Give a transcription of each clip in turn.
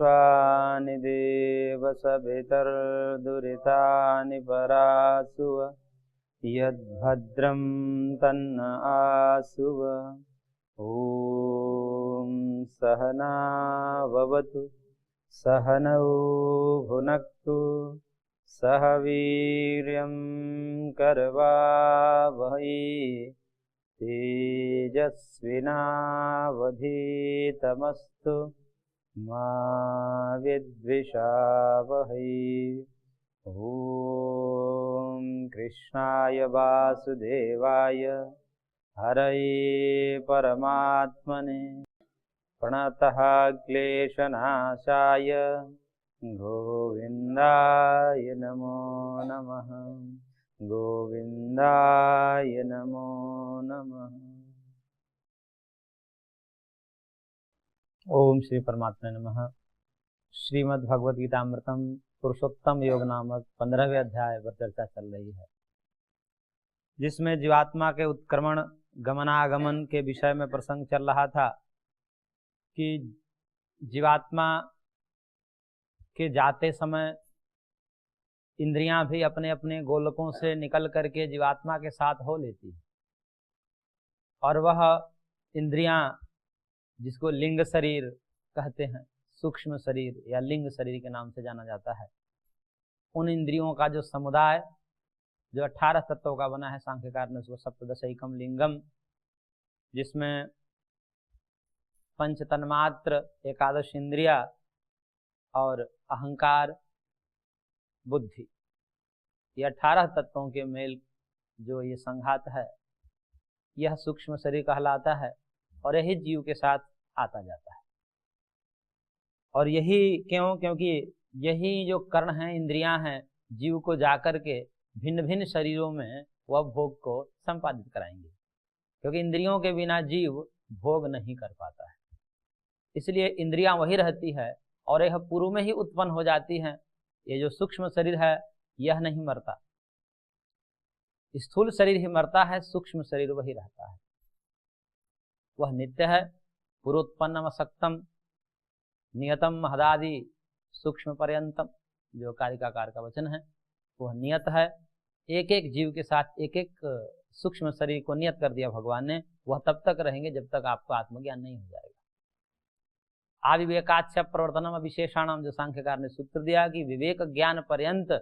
विश्वानि देव सवितर्दुरितानि परासुव यद्भद्रं तन्न आसुव। ॐ सहना भवतु सहनौ भुनक्तु सह वीर्यं करवावहै तेजस्विनावधीतमस्तु मा विद्विषावहै। ॐ कृष्णाय वासुदेवाय हरये परमात्मने प्रणतः क्लेशनाशाय गोविन्दाय नमो नमः। गोविन्दाय नमो नमः। ओम श्री परमात्मा नमः। श्रीमद् भगवद गीतामृतम पुरुषोत्तम योग नामक 15वें अध्याय पर चर्चा चल रही है, जिसमें जीवात्मा के उत्क्रमण गमनागमन के विषय में प्रसंग चल रहा था कि जीवात्मा के जाते समय इंद्रियां भी अपने अपने गोलकों से निकल करके जीवात्मा के साथ हो लेती है, और वह इंद्रियां जिसको लिंग शरीर कहते हैं, सूक्ष्म शरीर या लिंग शरीर के नाम से जाना जाता है, उन इंद्रियों का जो समुदाय जो 18 तत्वों का बना है, सांख्यकार ने उसको सप्तदशैकम लिंगम, जिसमें पंच तन्मात्र, एकादश इंद्रिया और अहंकार, बुद्धि, ये 18 तत्वों के मेल जो ये संघात है, यह सूक्ष्म शरीर कहलाता है और यही जीव के साथ आता जाता है। और यही क्यों? क्योंकि यही जो कर्ण हैं, इंद्रियां हैं, जीव को जाकर के भिन्न भिन्न शरीरों में वह भोग को संपादित कराएंगे, क्योंकि इंद्रियों के बिना जीव भोग नहीं कर पाता है। इसलिए इंद्रियां वही रहती है और यह पूर्व में ही उत्पन्न हो जाती हैं। ये जो सूक्ष्म शरीर है यह नहीं मरता, स्थूल शरीर ही मरता है, सूक्ष्म शरीर वही रहता है। वह नित्य है, पूर्वोत्पन्नम असक्तम नियतम महदादि सूक्ष्म पर्यंतम, जो कारिकाकार का वचन है, वह नियत है। एक एक जीव के साथ एक एक सूक्ष्म शरीर को नियत कर दिया भगवान ने, वह तब तक रहेंगे जब तक आपको आत्मज्ञान नहीं हो जाएगा। आविवेकाच्य प्रवर्तनम विशेषाणम, जो सांख्यकार ने सूत्र दिया कि विवेक ज्ञान पर्यंत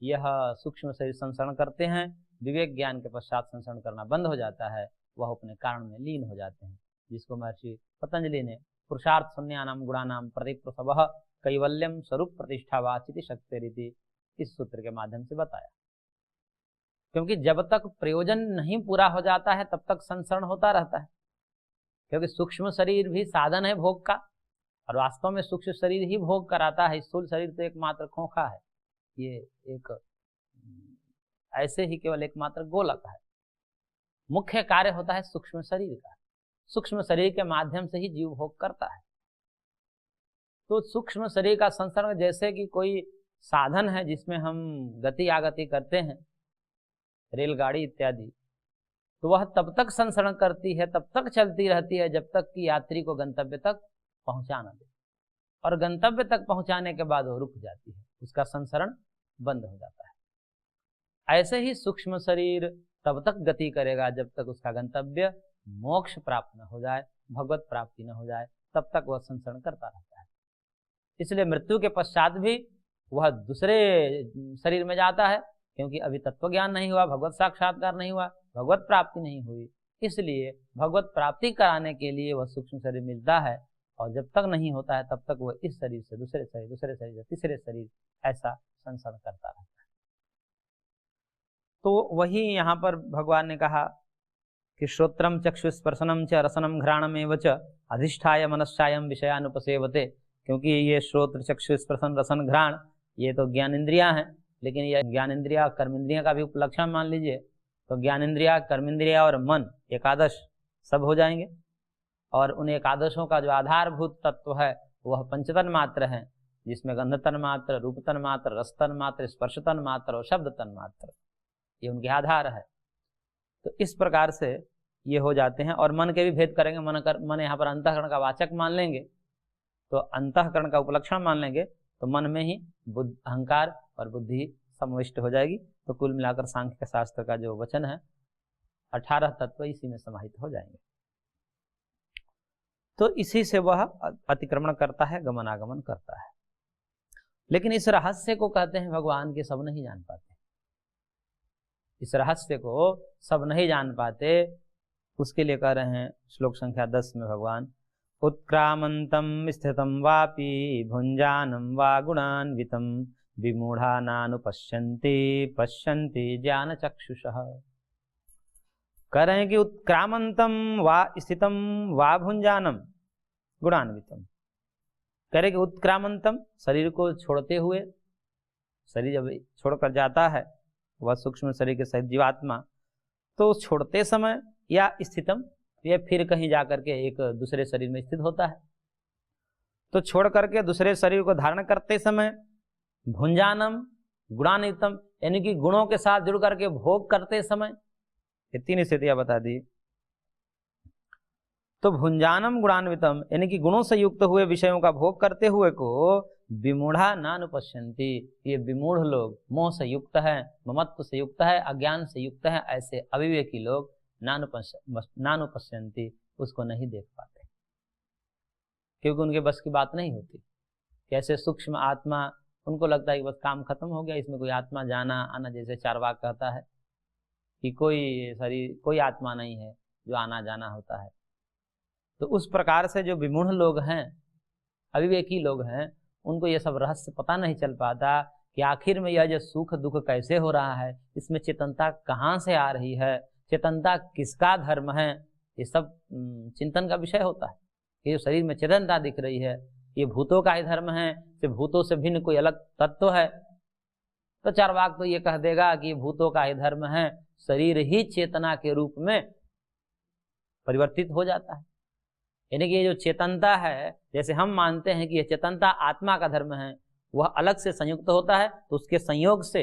यह सूक्ष्म शरीर संसरण करते हैं, विवेक ज्ञान के पश्चात संसरण करना बंद हो जाता है, वह अपने कारण में लीन हो जाते हैं, जिसको महर्षि पतंजलि ने पुरुषार्थ शून्यानाम गुणानाम प्रतिप्रसवः कैवल्यम स्वरूप प्रतिष्ठावाचिति शक्तिरिति इस सूत्र के माध्यम से बताया। क्योंकि जब तक प्रयोजन नहीं पूरा हो जाता है तब तक संसरण होता रहता है, क्योंकि सूक्ष्म शरीर भी साधन है भोग का, और वास्तव में सूक्ष्म शरीर ही भोग कराता है। स्थूल शरीर तो एकमात्र खोखा है, ये एक ऐसे ही केवल एकमात्र गोलक है। मुख्य कार्य होता है सूक्ष्म शरीर का, सूक्ष्म शरीर के माध्यम से ही जीव भोग करता है। तो सूक्ष्म शरीर का संसरण जैसे कि कोई साधन है जिसमें हम गति आगति करते हैं, रेलगाड़ी इत्यादि, तो वह तब तक संसरण करती है, तब तक चलती रहती है जब तक कि यात्री को गंतव्य तक पहुंचा न दे, और गंतव्य तक पहुंचाने के बाद वो रुक जाती है, उसका संसरण बंद हो जाता है। ऐसे ही सूक्ष्म शरीर तब तक गति करेगा जब तक उसका गंतव्य मोक्ष प्राप्त न हो जाए, भगवत प्राप्ति न हो जाए, तब तक वह संसरण करता रहता है। इसलिए मृत्यु के पश्चात भी वह दूसरे शरीर में जाता है, क्योंकि अभी तत्व ज्ञान नहीं हुआ, भगवत साक्षात्कार नहीं हुआ, भगवत प्राप्ति नहीं हुई। इसलिए भगवत प्राप्ति कराने के लिए वह सूक्ष्म शरीर मिलता है, और जब तक नहीं होता है तब तक वह इस शरीर से दूसरे शरीर, दूसरे शरीर से तीसरे शरीर, ऐसा संसरण करता रहता है। तो वही यहाँ पर भगवान ने कहा कि श्रोत्रम चक्षुस्पर्शनम च रसनम घ्राणमेव च अधिष्ठाय मनश्चायम विषयानुपसेवते, क्योंकि ये श्रोत्र चक्षु स्पर्शन रसन घ्राण ये तो ज्ञानेंद्रियां हैं, लेकिन ये ज्ञानेंद्रिया कर्मेंद्रिया का भी उपलक्षण मान लीजिए, तो ज्ञानेंद्रिया कर्मेंद्रिया और मन एकादश सब हो जाएंगे। और उन एकादशों का जो आधारभूत तत्व है वह पंचतन मात्र है, जिसमें गंध तन मात्र, रूप तन मात्र, रस तन मात्र, स्पर्श तन मात्र और शब्द तन मात्र, ये उनके आधार है। तो इस प्रकार से ये हो जाते हैं। और मन के भी भेद करेंगे, मन यहाँ पर अंतःकरण का वाचक मान लेंगे, तो अंतःकरण का उपलक्षण मान लेंगे तो मन में ही अहंकार और बुद्धि समाविष्ट हो जाएगी। तो कुल मिलाकर सांख्य के शास्त्र का जो वचन है 18 तत्व इसी में समाहित हो जाएंगे। तो इसी से वह अतिक्रमण करता है, गमनागमन करता है। लेकिन इस रहस्य को कहते हैं भगवान के सब नहीं जान पाते। इस रहस्य को सब नहीं जान पाते, उसके लिए कह रहे हैं श्लोक संख्या 10 में भगवान, उत्क्रामंतम स्थितम वापि भुंजानम वा गुणान्वितम विमूढ़ा नानुपश्यन्ति पश्यन्ति ज्ञान चक्षुषः। कह रहे हैं कि उत्क्रामंतम वा स्थितम वा भुंजानम गुणान्वितम। कह रहे कि उत्क्रामंतम शरीर को छोड़ते हुए, शरीर जब छोड़कर जाता है वह सूक्ष्म शरीर के सहित जीवात्मा, तो छोड़ते समय या स्थितम, ये फिर कहीं जाकर के एक दूसरे शरीर में स्थित होता है। तो छोड़ करके दूसरे शरीर को धारण करते समय भुंजानम गुणान्वितम, यानी कि गुणों के साथ जुड़ करके भोग करते समय, ये 3 स्थितियां बता दी। तो भुंजानम गुणान्वितम यानी कि गुणों से युक्त हुए विषयों का भोग करते हुए को विमूढ़ा नानुपश्यन्ति, ये विमूढ़ लोग, मोह से युक्त है, ममत्व से युक्त है, अज्ञान से युक्त है, ऐसे अविवेकी लोग नानुपश्यन्ति, उसको नहीं देख पाते, क्योंकि उनके बस की बात नहीं होती। कैसे सूक्ष्म आत्मा, उनको लगता है कि बस काम खत्म हो गया, इसमें कोई आत्मा जाना आना, जैसे चार्वाक कहता है कि कोई शरीर, कोई आत्मा नहीं है जो आना जाना होता है। तो उस प्रकार से जो विमूढ़ लोग हैं, अविवेकी लोग हैं, उनको ये सब रहस्य पता नहीं चल पाता कि आखिर में यह जो सुख दुख कैसे हो रहा है, इसमें चेतनता कहाँ से आ रही है, चेतनता किसका धर्म है, ये सब चिंतन का विषय होता है। ये जो शरीर में चेतनता दिख रही है, ये भूतों का ही धर्म है, कि भूतों से भिन्न कोई अलग तत्व है। तो चार्वाक तो ये कह देगा कि भूतों का ही धर्म है, शरीर ही चेतना के रूप में परिवर्तित हो जाता है। यानी कि ये जो चेतनता है, जैसे हम मानते हैं कि ये चेतनता आत्मा का धर्म है, वह अलग से संयुक्त होता है, तो उसके संयोग से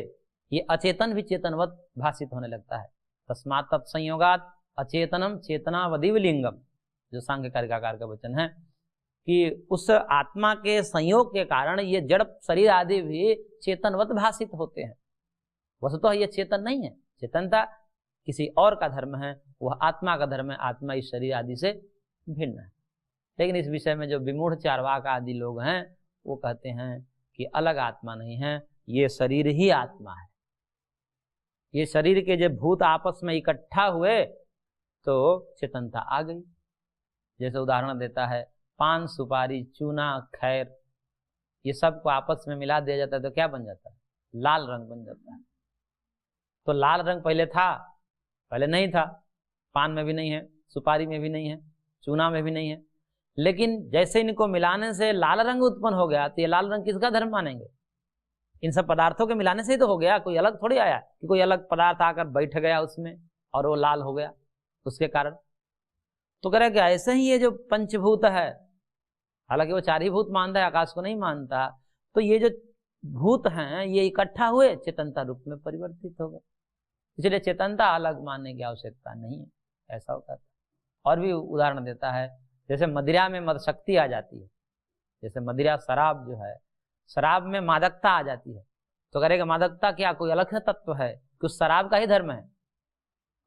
ये अचेतन भी चेतनवत भाषित होने लगता है। तस्मात् तत्संयोगात् अचेतनम चेतनावदिव लिंगम, जो सांख्य कारिकाकार का वचन है कि उस आत्मा के संयोग के कारण ये जड़ शरीर आदि भी चेतनवत भाषित होते हैं। वस्तुतः ये चेतन नहीं है, चेतनता किसी और का धर्म है, वह आत्मा का धर्म है, आत्मा इस शरीर आदि से भिन्न है। लेकिन इस विषय में जो विमूढ़ चार्वाक आदि लोग हैं, वो कहते हैं कि अलग आत्मा नहीं है, ये शरीर ही आत्मा है। ये शरीर के जब भूत आपस में इकट्ठा हुए तो चेतनता आ गई। जैसे उदाहरण देता है, पान सुपारी चूना खैर, ये सबको आपस में मिला दिया जाता है तो क्या बन जाता है? लाल रंग बन जाता है। तो लाल रंग पहले था, पहले नहीं था, पान में भी नहीं है, सुपारी में भी नहीं है, चूना में भी नहीं है, लेकिन जैसे इनको मिलाने से लाल रंग उत्पन्न हो गया, तो ये लाल रंग किसका धर्म मानेंगे? इन सब पदार्थों के मिलाने से ही तो हो गया, कोई अलग थोड़ी आया कि कोई अलग पदार्थ आकर बैठ गया उसमें और वो लाल हो गया उसके कारण। तो कह रहा है कि ऐसे ही ये जो पंचभूत है, हालांकि वो 4 ही भूत मानता है, आकाश को नहीं मानता, तो ये जो भूत हैं ये इकट्ठा हुए चेतनता रूप में परिवर्तित हो गए। इसलिए चेतनता अलग मानने की आवश्यकता नहीं है, ऐसा होता है। और भी उदाहरण देता है, जैसे मदिरा में मद शक्ति आ जाती है, जैसे मदिरा शराब जो है, शराब में मादकता आ जाती है, तो करेगा मादकता क्या कोई अलग तत्व है कि उस शराब का ही धर्म है?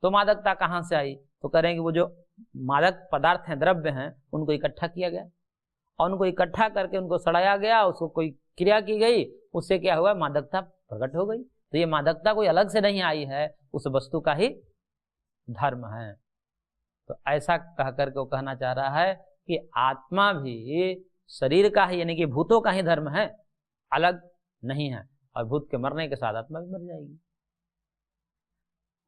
तो मादकता कहाँ से आई? तो करेंगे वो जो मादक पदार्थ हैं, द्रव्य हैं, उनको इकट्ठा किया गया और उनको इकट्ठा करके उनको सड़ाया गया, उसको कोई क्रिया की गई, उससे क्या हुआ? मादकता प्रकट हो गई। तो ये मादकता कोई अलग से नहीं आई है, उस वस्तु का ही धर्म है। तो ऐसा कह करके वो कहना चाह रहा है कि आत्मा भी शरीर का ही, यानी कि भूतों का ही धर्म है, अलग नहीं है, और भूत के मरने के साथ आत्मा भी मर जाएगी।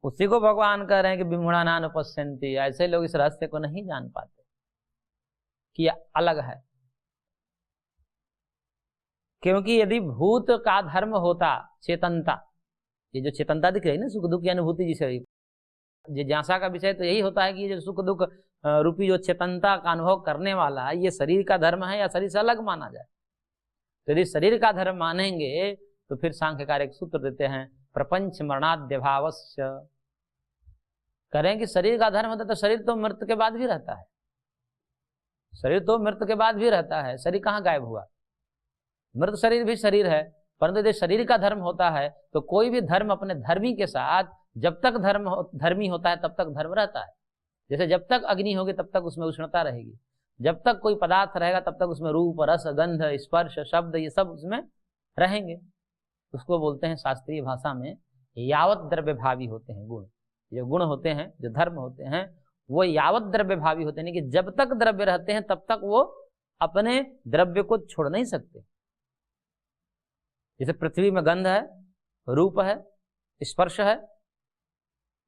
उसी को भगवान कह रहे हैं कि विमूढ़ा नानुपश्यन्ति, ऐसे लोग इस रहस्य को नहीं जान पाते कि यह अलग है। क्योंकि यदि भूत का धर्म होता चेतनता, ये जो चेतनता दिख रही है ना, सुख दुख की अनुभूति जिसे जिज्ञासा का विषय तो यही होता है कि ये जो सुख दुख रूपी जो चेतनता का अनुभव करने वाला है, ये शरीर का धर्म है या शरीर से अलग माना जाए? तो यदि शरीर का धर्म मानेंगे तो फिर सांख्यकार एक सूत्र देते हैं, प्रपंच मरणाद्यभावस्य। करें कि शरीर का धर्म होता तो शरीर तो मृत्यु के बाद भी रहता है, शरीर तो मृत्यु के बाद भी रहता है, शरीर कहाँ गायब हुआ? मृत शरीर भी शरीर है, परंतु यदि शरीर का धर्म होता है तो कोई भी धर्म अपने धर्मी के साथ जब तक धर्मी होता है तब तक धर्म रहता है। जैसे जब तक अग्नि होगी तब तक उसमें उष्णता रहेगी, जब तक कोई पदार्थ रहेगा तब तक उसमें रूप, रस, गंध, स्पर्श, शब्द ये सब उसमें रहेंगे। उसको बोलते हैं शास्त्रीय भाषा में यावत द्रव्य भावी होते हैं गुण। जो गुण होते हैं, जो धर्म होते हैं, वो यावत द्रव्य भावी होते हैं, कि जब तक द्रव्य रहते हैं तब तक वो अपने द्रव्य को छोड़ नहीं सकते। जैसे पृथ्वी में गंध है, रूप है, स्पर्श है,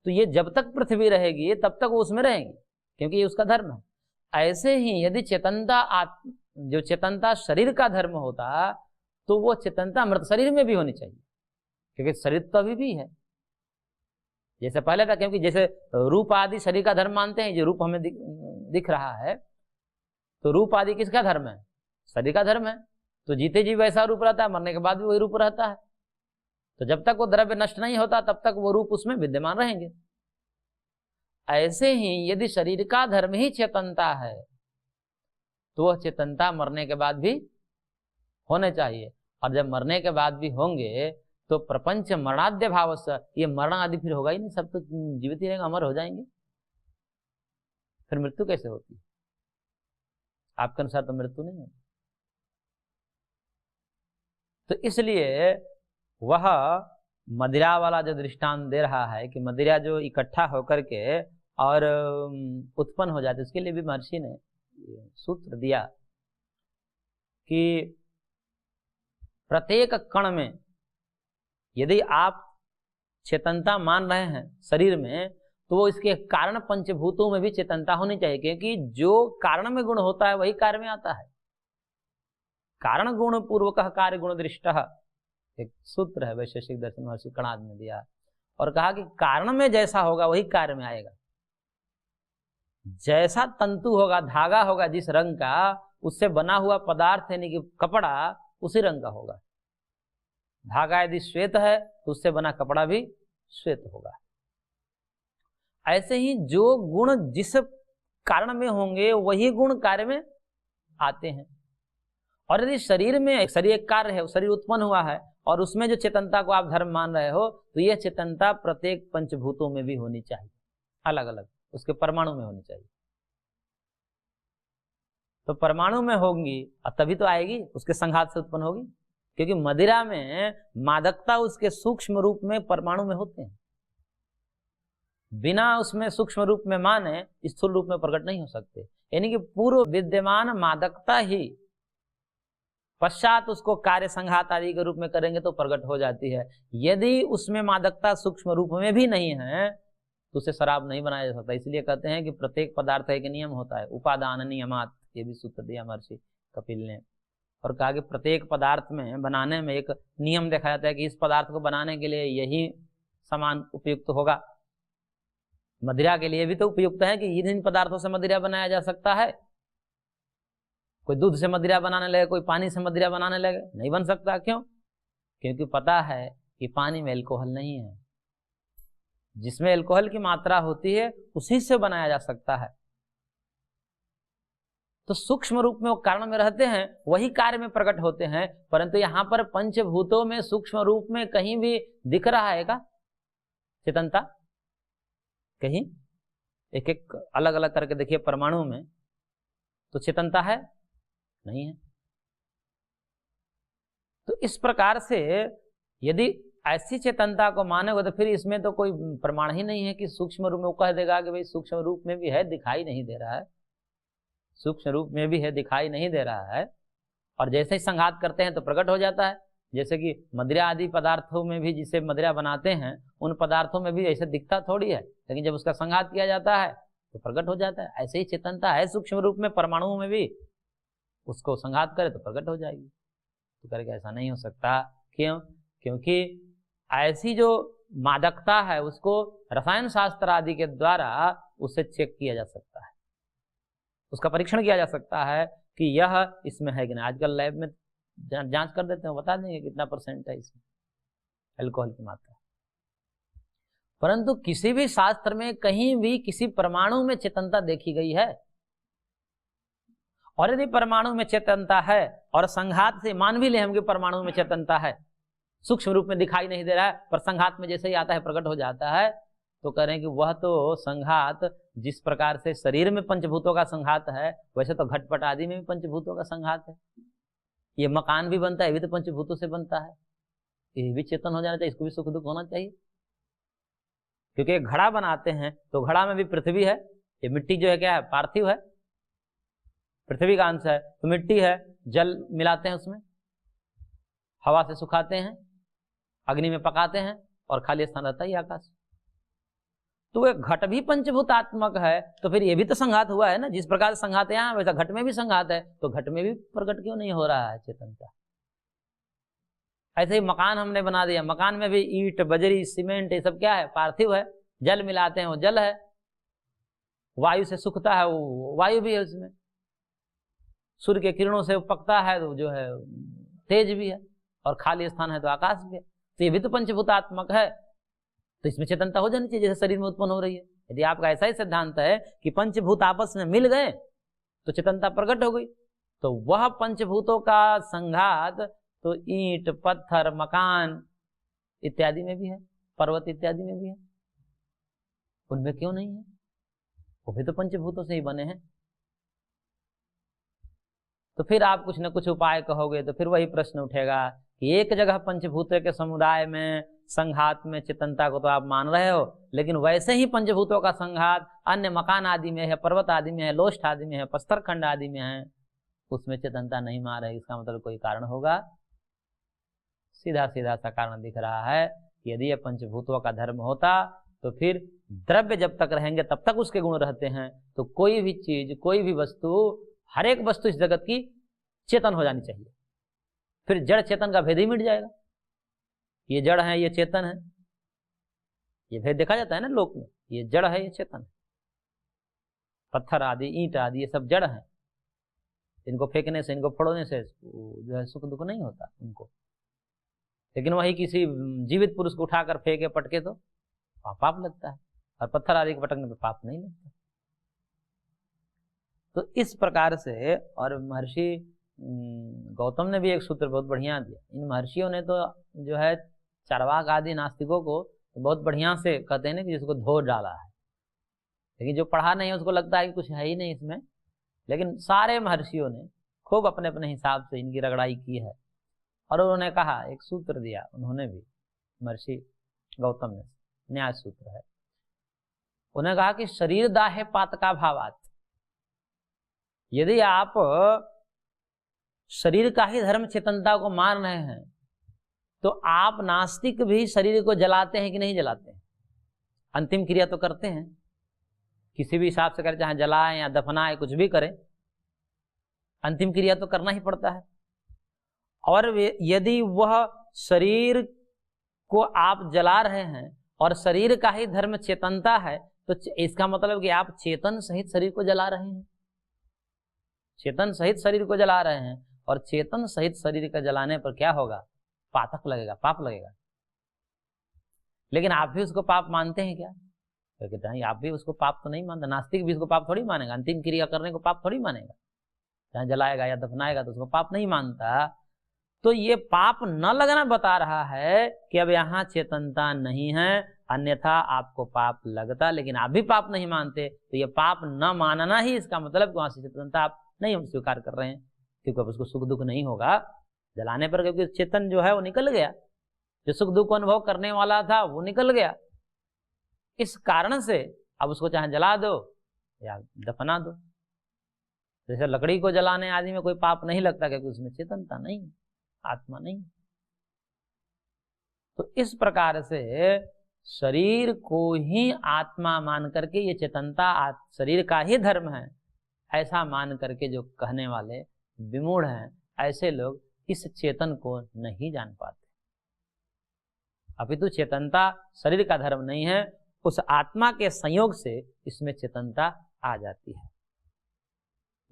तो ये जब तक पृथ्वी रहेगी तब तक वो उसमें रहेंगी, क्योंकि ये उसका धर्म है। ऐसे ही यदि चेतनता जो चेतनता शरीर का धर्म होता तो वो चेतनता मृत शरीर में भी होनी चाहिए, क्योंकि शरीर तो अभी भी है जैसे पहले था। क्योंकि जैसे रूप आदि शरीर का धर्म मानते हैं, जो रूप हमें दिख रहा है, तो रूप आदि किसका धर्म है? शरीर का धर्म है। तो जीते जी वैसा रूप रहता है, मरने के बाद भी वही रूप रहता है। तो जब तक वो द्रव्य नष्ट नहीं होता तब तक वो रूप उसमें विद्यमान रहेंगे। ऐसे ही यदि शरीर का धर्म ही चेतनता है तो वह चेतनता मरने के बाद भी होने चाहिए, और जब मरने के बाद भी होंगे तो प्रपंच मरणाद्य भाव से, ये मरण आदि फिर होगा ही नहीं, सब तो जीवित ही रहेंगे, अमर हो जाएंगे। फिर मृत्यु कैसे होती है? आपके अनुसार तो मृत्यु नहीं होती। तो इसलिए वह मदिरा वाला जो दृष्टांत दे रहा है कि मदिरा जो इकट्ठा होकर के और उत्पन्न हो जाती, उसके लिए भी महर्षि ने सूत्र दिया कि प्रत्येक कण में यदि आप चेतनता मान रहे हैं शरीर में, तो वो इसके कारण पंचभूतों में भी चेतनता होनी चाहिए, क्योंकि जो कारण में गुण होता है वही कार्य में आता है। कारण गुण पूर्वक कार्य गुण दृष्ट, एक सूत्र है वैशेषिक दर्शन महर्षि कणाद ने दिया, और कहा कि कारण में जैसा होगा वही कार्य में आएगा। जैसा तंतु होगा, धागा होगा जिस रंग का, उससे बना हुआ पदार्थ यानी कि कपड़ा उसी रंग का होगा। धागा यदि श्वेत है तो उससे बना कपड़ा भी श्वेत होगा। ऐसे ही जो गुण जिस कारण में होंगे वही गुण कार्य में आते हैं। और यदि शरीर में, शरीर एक कार्य है, शरीर उत्पन्न हुआ है और उसमें जो चेतनता को आप धर्म मान रहे हो, तो यह चेतनता प्रत्येक पंचभूतों में भी होनी चाहिए, अलग अलग उसके परमाणु में होनी चाहिए। तो परमाणु में होंगी और तभी तो आएगी, उसके संघात से उत्पन्न होगी। क्योंकि मदिरा में मादकता उसके सूक्ष्म रूप में परमाणु में होते हैं, बिना उसमें सूक्ष्म रूप में माने स्थूल रूप में प्रकट नहीं हो सकते। यानी कि पूर्व विद्यमान मादकता ही पश्चात उसको कार्य संघात आदि के रूप में करेंगे तो प्रकट हो जाती है। यदि उसमें मादकता सूक्ष्म रूप में भी नहीं है तो उसे शराब नहीं बनाया जा सकता। इसलिए कहते हैं कि प्रत्येक पदार्थ का एक नियम होता है, उपादान नियमात, ये भी सूत्र दिया महर्षि कपिल ने, और कहा कि प्रत्येक पदार्थ में बनाने में एक नियम देखा जाता है कि इस पदार्थ को बनाने के लिए यही सामान उपयुक्त होगा। मदिरा के लिए भी तो उपयुक्त है कि इन पदार्थों से मदिरा बनाया जा सकता है। कोई दूध से मदिरा बनाने लगे, कोई पानी से मदिरा बनाने लगे, नहीं बन सकता। क्यों? क्योंकि पता है कि पानी में अल्कोहल नहीं है, जिसमें अल्कोहल की मात्रा होती है उसी से बनाया जा सकता है। तो सूक्ष्म रूप में वो कारण में रहते हैं, वही कार्य में प्रकट होते हैं। परंतु यहाँ पर पंचभूतों में सूक्ष्म रूप में कहीं भी दिख रहा है क्या चेतनता? कहीं एक एक अलग अलग करके देखिए परमाणु में, तो चेतनता है? नहीं है। तो इस प्रकार से यदि ऐसी चेतनता को मानोगे तो फिर इसमें तो कोई प्रमाण ही नहीं है कि सूक्ष्म रूप में वो कह देगा कि भाई सूक्ष्म रूप में भी है, दिखाई नहीं दे रहा है, सूक्ष्म रूप में भी है, दिखाई नहीं दे रहा है, और जैसे ही संघात करते हैं तो प्रकट हो जाता है। जैसे कि मदिरा आदि पदार्थों में भी जिसे मदिरा बनाते हैं उन पदार्थों में भी ऐसे दिखता थोड़ी है, लेकिन जब उसका संघात किया जाता है तो प्रकट हो जाता है। ऐसे ही चेतनता है सूक्ष्म रूप में, परमाणुओं में भी, उसको संघात करे तो प्रकट हो जाएगी। तो करके ऐसा नहीं हो सकता। क्यों? क्योंकि ऐसी जो मादकता है उसको रसायन शास्त्र आदि के द्वारा उसे चेक किया जा सकता है, उसका परीक्षण किया जा सकता है कि यह इसमें है कि नहीं। आजकल लैब में जांच कर देते हैं, बता देंगे कितना % है इसमें अल्कोहल की मात्रा। परंतु किसी भी शास्त्र में कहीं भी किसी परमाणु में चेतनता देखी गई है? और यदि परमाणु में चेतनता है और संघात से मान भी ले हम कि परमाणु में चेतनता है, सूक्ष्म रूप में दिखाई नहीं दे रहा है पर संघात में जैसे ही आता है प्रकट हो जाता है, तो कह रहे हैं कि वह तो संघात जिस प्रकार से शरीर में पंचभूतों का संघात है, वैसे तो घटपट आदि में भी पंचभूतों का संघात है। ये मकान भी बनता है, ये भी तो पंचभूतों से बनता है, ये भी चेतन हो जाना चाहिए, इसको भी सुख दुख होना चाहिए। क्योंकि एक घड़ा बनाते हैं तो घड़ा में भी पृथ्वी है, ये मिट्टी जो है क्या है, पार्थिव है, पृथ्वी का अंश है, तो मिट्टी है, जल मिलाते हैं उसमें, हवा से सुखाते हैं, अग्नि में पकाते हैं और खाली स्थान रहता है आकाश। तो एक घट भी पंचभूतात्मक है, तो फिर ये भी तो संघात हुआ है ना। जिस प्रकार से संघात यहाँ वैसा घट में भी संघात है, तो घट में भी प्रकट क्यों नहीं हो रहा है चेतनता। ऐसे ही मकान हमने बना दिया, मकान में भी ईंट बजरी सीमेंट ये सब क्या है, पार्थिव है, जल मिलाते हैं वो जल है, वायु से सूखता है वो वायु भी है, उसमें सूर्य के किरणों से पकता है तो जो है तेज भी है, और खाली स्थान है तो आकाश भी है, तो ये भी तो पंचभूतात्मक है, तो इसमें चेतनता हो जानी चाहिए जैसे शरीर में उत्पन्न हो रही है। यदि आपका ऐसा ही सिद्धांत है कि पंचभूत आपस में मिल गए तो चेतनता प्रकट हो गई, तो वह पंचभूतों का संघात तो ईंट पत्थर मकान इत्यादि में भी है, पर्वत इत्यादि में भी है, उनमें क्यों नहीं है, वो भी तो पंचभूतों से ही बने हैं। तो फिर आप कुछ न कुछ उपाय कहोगे तो फिर वही प्रश्न उठेगा कि एक जगह पंचभूतों के समुदाय में संघात में चेतनता को तो आप मान रहे हो, लेकिन वैसे ही पंचभूतों का संघात अन्य मकान आदि में है, पर्वत आदि में है, लोष्ठ आदि में है, प्रस्तर खंड आदि में है, उसमें चेतनता नहीं मान रहे, इसका मतलब कोई कारण होगा। सीधा सीधा सा कारण दिख रहा है कि यदि यह पंचभूतों का धर्म होता तो फिर द्रव्य जब तक रहेंगे तब तक उसके गुण रहते हैं, तो कोई भी चीज कोई भी वस्तु हर एक वस्तु इस जगत की चेतन हो जानी चाहिए, फिर जड़ चेतन का भेद ही मिट जाएगा। ये जड़ है ये चेतन है, ये भेद देखा जाता है ना लोक में, ये जड़ है ये चेतन है, पत्थर आदि ईंट आदि ये सब जड़ है, इनको फेंकने से इनको फोड़ने से जो है सुख दुख नहीं होता उनको, लेकिन वही किसी जीवित पुरुष को उठाकर फेंके पटके तो पाप लगता है, और पत्थर आदि के पटकने पर पाप नहीं लगता। तो इस प्रकार से, और महर्षि गौतम ने भी एक सूत्र बहुत बढ़िया दिया। इन महर्षियों ने तो जो है चार्वाक आदि नास्तिकों को तो बहुत बढ़िया से कहते हैं ना कि जिसको धो डाला है, लेकिन जो पढ़ा नहीं है उसको लगता है कि कुछ है ही नहीं इसमें, लेकिन सारे महर्षियों ने खूब अपने अपने हिसाब से इनकी रगड़ाई की है। और उन्होंने कहा, एक सूत्र दिया उन्होंने भी, महर्षि गौतम ने, न्याय सूत्र है, उन्होंने कहा कि शरीर दाहे पातका भावात, यदि आप शरीर का ही धर्म चेतनता को मान रहे हैं तो आप नास्तिक भी शरीर को जलाते हैं कि नहीं जलाते हैं? अंतिम क्रिया तो करते हैं, किसी भी हिसाब से करें, चाहे जलाएं या दफनाएं कुछ भी करें, अंतिम क्रिया तो करना ही पड़ता है। और यदि वह शरीर को आप जला रहे हैं और शरीर का ही धर्म चेतनता है, तो इसका मतलब कि आप चेतन सहित शरीर को जला रहे हैं, चेतन सहित शरीर को जला रहे हैं, और चेतन सहित शरीर का जलाने पर क्या होगा, पातक लगेगा, पाप लगेगा। लेकिन आप भी उसको पाप मानते हैं क्या? तो कहते हैं आप भी उसको पाप तो नहीं मानते, नास्तिक भी उसको पाप थोड़ी मानेगा, अंतिम क्रिया करने को पाप थोड़ी मानेगा, जहाँ जलाएगा या दफनाएगा तो उसको पाप नहीं मानता। तो ये पाप न लगना बता रहा है कि अब यहाँ चेतनता नहीं है, अन्यथा आपको पाप लगता, लेकिन आप भी पाप नहीं मानते, तो ये पाप न मानना ही इसका मतलब वहां से चेतनता आप नहीं हम स्वीकार कर रहे हैं, क्योंकि अब उसको सुख दुख नहीं होगा जलाने पर, क्योंकि चेतन जो है वो निकल गया, जो सुख दुख अनुभव करने वाला था वो निकल गया। इस कारण से अब उसको चाहे जला दो या दफना दो। जैसे लकड़ी को जलाने आदि में कोई पाप नहीं लगता, क्योंकि उसमें चेतनता नहीं, आत्मा नहीं। तो इस प्रकार से शरीर को ही आत्मा मान करके, ये चेतनता शरीर का ही धर्म है ऐसा मान करके जो कहने वाले विमूढ़ हैं, ऐसे लोग इस चेतन को नहीं जान पाते। अपितु चेतनता शरीर का धर्म नहीं है, उस आत्मा के संयोग से इसमें चेतनता आ जाती है।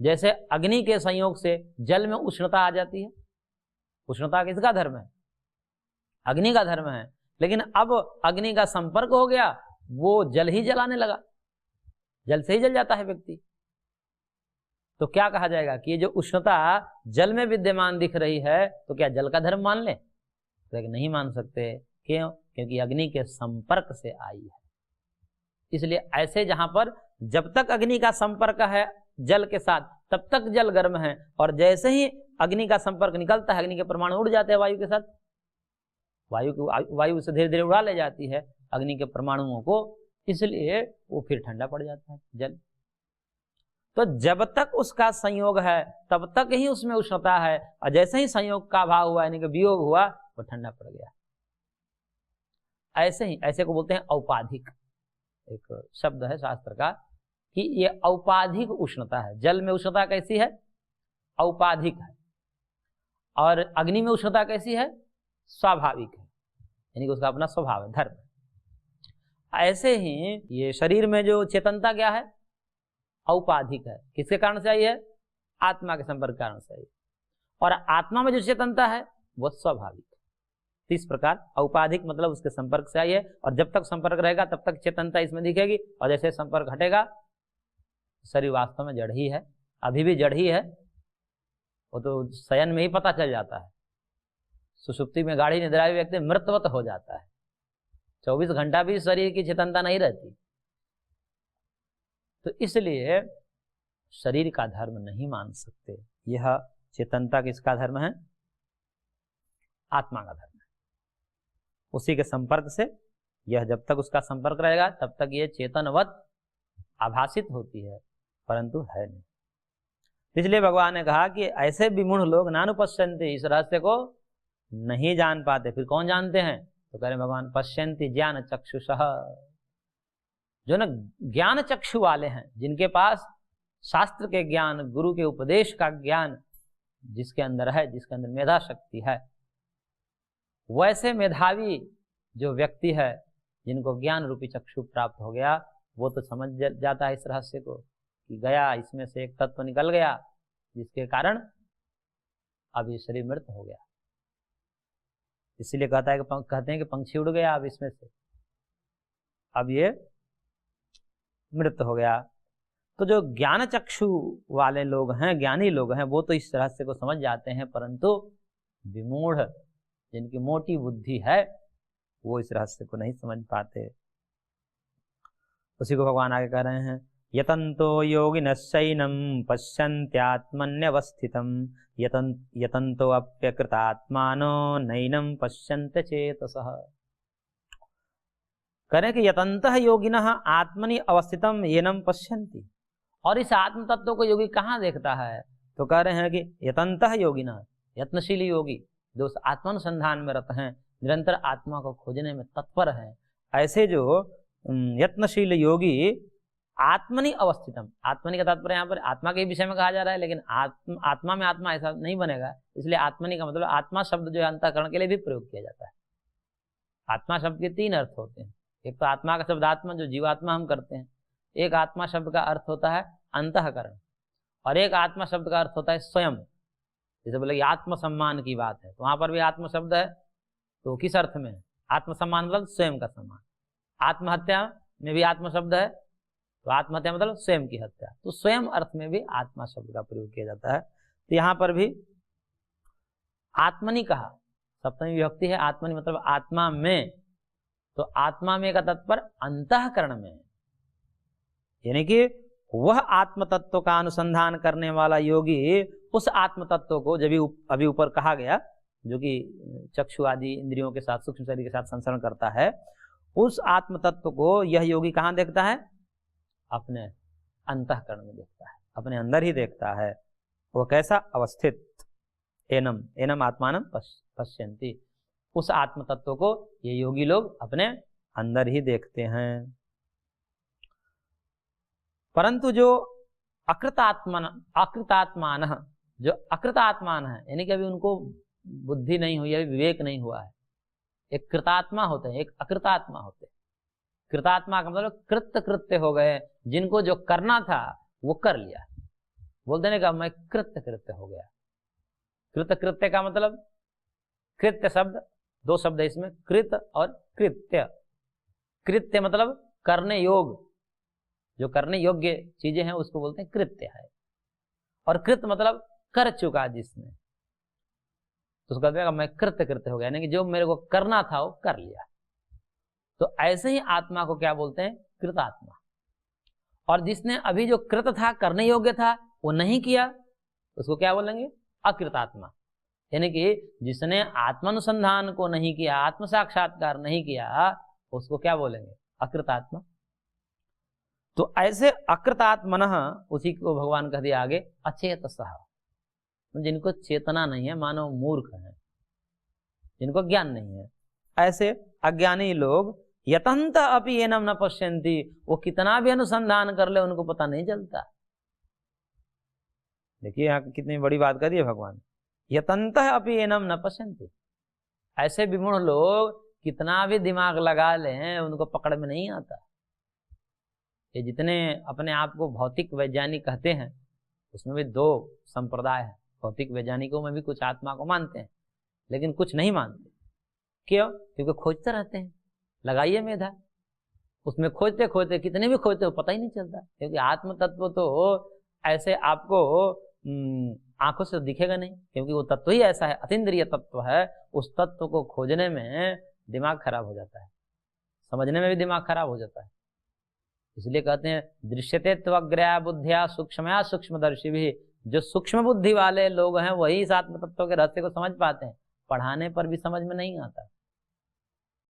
जैसे अग्नि के संयोग से जल में उष्णता आ जाती है, उष्णता किसका धर्म है? अग्नि का धर्म है, लेकिन अब अग्नि का संपर्क हो गया, वो जल ही जलाने लगा, जल से ही जल जाता है व्यक्ति। तो क्या कहा जाएगा कि ये जो उष्णता जल में विद्यमान दिख रही है तो क्या जल का धर्म मान लें? तो नहीं मान सकते। क्यों? क्योंकि अग्नि के संपर्क से आई है। इसलिए ऐसे जहां पर जब तक अग्नि का संपर्क है जल के साथ तब तक जल गर्म है, और जैसे ही अग्नि का संपर्क निकलता है अग्नि के परमाणु उड़ जाते हैं वायु के साथ, वायु से धीरे धीरे उड़ा ले जाती है अग्नि के परमाणुओं को, इसलिए वो फिर ठंडा पड़ जाता है जल। तो जब तक उसका संयोग है तब तक ही उसमें उष्णता है, और जैसे ही संयोग का अभाव हुआ यानी कि वियोग हुआ वो ठंडा पड़ गया। ऐसे ही, ऐसे को बोलते हैं औपाधिक, एक शब्द है शास्त्र का कि ये औपाधिक उष्णता है। जल में उष्णता कैसी है? औपाधिक है। और अग्नि में उष्णता कैसी है? स्वाभाविक है, यानी कि उसका अपना स्वभाव है, धर्म। ऐसे ही ये शरीर में जो चेतनता क्या है? औपाधिक है। किसके कारण से आई है? आत्मा के संपर्क के कारण से आई। और आत्मा में जो चेतनता है वो स्वाभाविक है। इस प्रकार औपाधिक मतलब उसके संपर्क से आई है, और जब तक संपर्क रहेगा तब तक चेतनता इसमें दिखेगी, और जैसे संपर्क हटेगा शरीर वास्तव में जड़ ही है, अभी भी जड़ ही है। वो तो शयन में ही पता चल जाता है। सुषुप्ति में गाढ़ी निद्रा व्यक्ति मृतवत हो जाता है, 24 घंटा भी शरीर की चेतनता नहीं रहती। तो इसलिए शरीर का धर्म नहीं मान सकते। यह चेतनता किसका धर्म है? आत्मा का धर्म है। उसी के संपर्क से यह, जब तक उसका संपर्क रहेगा तब तक ये चेतनवत आभासित होती है, परंतु है नहीं। इसलिए भगवान ने कहा कि ऐसे विमूढ़ लोग नानुपश्यन्ति, इस रहस्य को नहीं जान पाते। फिर कौन जानते हैं? तो कह रहे भगवान पश्यन्ति ज्ञान चक्षुषः, जो ना ज्ञान चक्षु वाले हैं, जिनके पास शास्त्र के ज्ञान, गुरु के उपदेश का ज्ञान जिसके अंदर है, जिसके अंदर मेधा शक्ति है, वैसे मेधावी जो व्यक्ति है जिनको ज्ञान रूपी चक्षु प्राप्त हो गया, वो तो समझ जाता है इस रहस्य को कि गया, इसमें से एक तत्व निकल गया जिसके कारण अब ये शरीर मृत हो गया। इसीलिए कहते हैं कि पंछी उड़ गया अब इसमें से, अब ये मृत हो गया। तो जो ज्ञान चक्षु वाले लोग हैं, ज्ञानी लोग हैं, वो तो इस रहस्य को समझ जाते हैं, परंतु विमूढ़, जिनकी मोटी बुद्धि है, वो इस रहस्य को नहीं समझ पाते। उसी को भगवान आगे कह रहे हैं, यतन्तो योगिनश्चैनं पश्यन्त्यात्मन्यवस्थितं यतन्तो अप्यकृतात्मानो नैनं पश्यन्ते चेतसः। करें कि यतन्तः योगिनः आत्मनि अवस्थितं येनं पश्यन्ति। और इस आत्म तत्व को योगी कहाँ देखता है? तो कह रहे हैं कि यतन्तः योगिनः, यत्नशीली योगी जो उस आत्मानुसंधान में रत हैं, निरंतर आत्मा को खोजने में तत्पर हैं, ऐसे जो यत्नशील योगी आत्मनि अवस्थितम, आत्मनि का तात्पर्य यहाँ पर आत्मा के विषय में कहा जा रहा है, लेकिन आत्मा में आत्मा ऐसा नहीं बनेगा। इसलिए आत्मनि का मतलब आत्मा शब्द जो है अंतःकरण के लिए भी प्रयोग किया जाता है। आत्मा शब्द के 3 अर्थ होते हैं। एक तो आत्मा का शब्द आत्मा, जो जीवात्मा हम करते हैं। एक आत्मा शब्द का अर्थ होता है अंतःकरण, और एक आत्मा शब्द का अर्थ होता है स्वयं। जैसे बोले आत्मसम्मान की बात है तो वहां पर भी आत्म शब्द है, तो किस अर्थ में है? आत्मसम्मान मतलब स्वयं का सम्मान। आत्महत्या में भी आत्म शब्द है, तो आत्महत्या मतलब स्वयं की हत्या, तो स्वयं अर्थ में भी आत्मा शब्द का प्रयोग किया जाता है। तो यहाँ पर भी आत्मनि कहा, सप्तमी विभक्ति है, आत्मनि मतलब आत्मा में। तो आत्मा में का तात्पर्य अंतःकरण में, यानी कि वह आत्म तत्व का अनुसंधान करने वाला योगी उस आत्म तत्व को, जब अभी ऊपर कहा गया, जो कि चक्षु आदि इंद्रियों के साथ, सूक्ष्म शरीर के साथ संसरण करता है, उस आत्म तत्व को यह योगी कहाँ देखता है? अपने अंतःकरण में देखता है, अपने अंदर ही देखता है। वो कैसा? अवस्थित। एनम एनम आत्मानम पश्यन्ति, उस आत्म तत्व को ये योगी लोग अपने अंदर ही देखते हैं। परंतु जो अकृतात्मान, जो अकृतात्मान है, यानी कि अभी उनको बुद्धि नहीं हुई, अभी विवेक नहीं हुआ है। एक कृतात्मा होते हैं, एक अकृतात्मा होते हैं। कृतात्मा का मतलब कृत्य हो गए, जिनको जो करना था वो कर लिया, बोलते हैं कि मैं कृत्य हो गया। कृत्य का मतलब, कृत्य शब्द 2 शब्द है इसमें, कृत और कृत्य। कृत्य मतलब करने योग, जो करने योग्य चीजें हैं उसको बोलते हैं कृत्य है। और कृत मतलब कर चुका जिसने, तो उसका कहेगा मैं कृत्य हो गया, यानी कि जो मेरे को करना था वो कर लिया। तो ऐसे ही आत्मा को क्या बोलते हैं? कृतात्मा। और जिसने अभी जो कृत था, करने योग्य था, वो नहीं किया, उसको क्या बोलेंगे? अकृतात्मा। यानी कि जिसने आत्मानुसंधान को नहीं किया, आत्म साक्षात्कार नहीं किया, उसको क्या बोलेंगे? अकृतात्मा। तो ऐसे अकृतात्मनः, उसी को भगवान कह दिया आगे, अचेतसः, जिनको चेतना नहीं है, मानव मूर्ख हैं, जिनको ज्ञान नहीं है, ऐसे अज्ञानी लोग यतंत अपि एनम न पश्यन्ति, वो कितना भी अनुसंधान कर ले उनको पता नहीं चलता। देखिए यहाँ कितनी बड़ी बात कर दी है भगवान, यतंत अपि एनम न पश्यन्ति। ऐसे विमूढ़ लोग कितना भी दिमाग लगा लें उनको पकड़ में नहीं आता। ये जितने अपने आप को भौतिक वैज्ञानिक कहते हैं, उसमें भी दो संप्रदाय है। भौतिक वैज्ञानिकों में भी कुछ आत्मा को मानते हैं, लेकिन कुछ नहीं मानते। क्यों? क्योंकि खोजते रहते हैं। लगाइए मेधा, उसमें खोजते खोजते कितने भी खोजते हो पता ही नहीं चलता, क्योंकि आत्म तत्व तो ऐसे आपको आंखों से दिखेगा नहीं, क्योंकि वो तत्व ही ऐसा है, अतीन्द्रिय तत्व है। उस तत्व को खोजने में दिमाग खराब हो जाता है, समझने में भी दिमाग खराब हो जाता है। इसलिए कहते हैं दृश्यते त्वग्रया बुद्धिया सूक्ष्मया सूक्ष्मदर्शी भी। जो सूक्ष्म बुद्धि वाले लोग हैं वही इस आत्म तत्व के रहस्य को समझ पाते हैं, पढ़ाने पर भी समझ में नहीं आता।